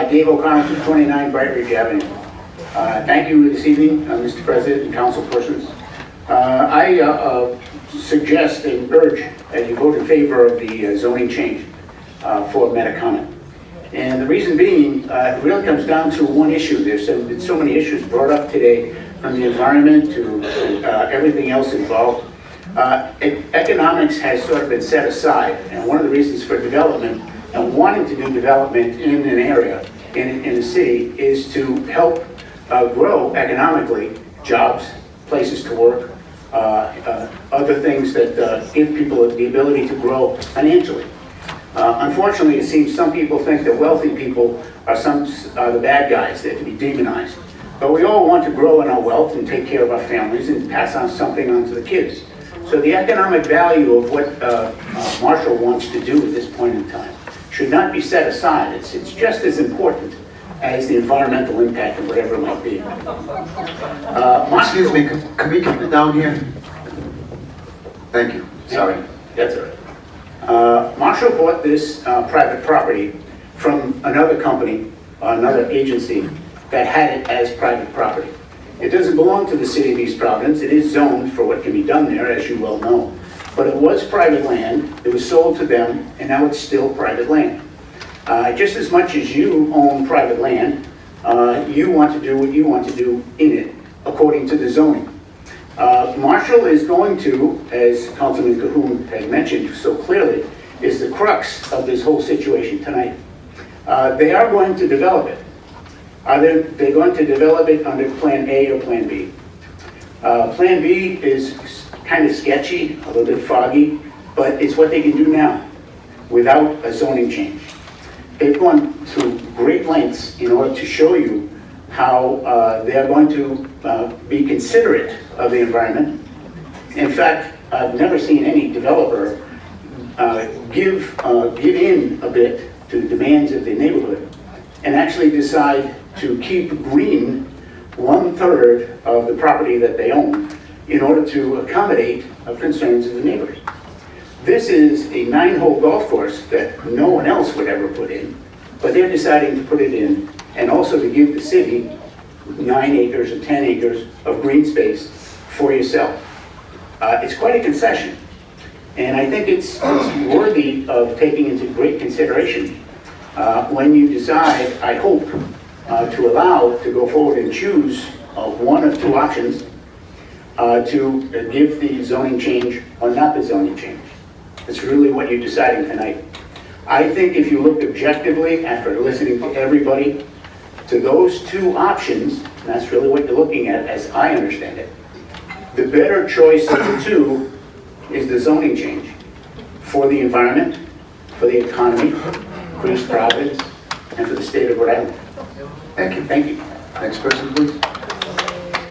Dave O'Connor, 229 Bright Ridge Avenue. Thank you this evening, Mr. President and council persons. I suggest and urge that you vote in favor of the zoning change for Metacomet. And the reason being, it really comes down to one issue. There's been so many issues brought up today, from the environment to everything else involved. Economics has sort of been set aside, and one of the reasons for development and wanting to do development in an area, in a city, is to help grow economically, jobs, places to work, other things that give people the ability to grow financially. Unfortunately, it seems some people think that wealthy people are the bad guys, they're to be demonized. But we all want to grow in our wealth and take care of our families and pass on something on to the kids. So the economic value of what Marshall wants to do at this point in time should not be set aside. It's just as important as the environmental impact of whatever it might be. Excuse me, can we keep it down here? Thank you. Sorry, that's all right. Marshall bought this private property from another company, another agency that had it as private property. It doesn't belong to the city of East Providence. It is zoned for what can be done there, as you well know. But it was private land, it was sold to them, and now it's still private land. Just as much as you own private land, you want to do what you want to do in it, according to the zoning. Marshall is going to, as Councilman Cahoon had mentioned so clearly, is the crux of this whole situation tonight. They are going to develop it. They're going to develop it under Plan A or Plan B. Plan B is kind of sketchy, a little bit foggy, but it's what they can do now without a zoning change. They've gone to great lengths in order to show you how they're going to be considerate of the environment. In fact, I've never seen any developer give in a bit to the demands of the neighborhood and actually decide to keep green 1/3 of the property that they own in order to accommodate the concerns of the neighbors. This is a 9-hole golf course that no one else would ever put in, but they're deciding to put it in, and also to give the city 9 acres or 10 acres of green space for yourself. It's quite a concession, and I think it's worthy of taking into great consideration when you decide, I hope, to go forward and choose one of two options to give the zoning change or not the zoning change. It's really what you're deciding tonight. I think if you looked objectively, after listening to everybody, to those two options, and that's really what you're looking at as I understand it, the better choice of the two is the zoning change for the environment, for the economy, for East Providence, and for the state of Rhode Island. Thank you. Thank you. Next person, please.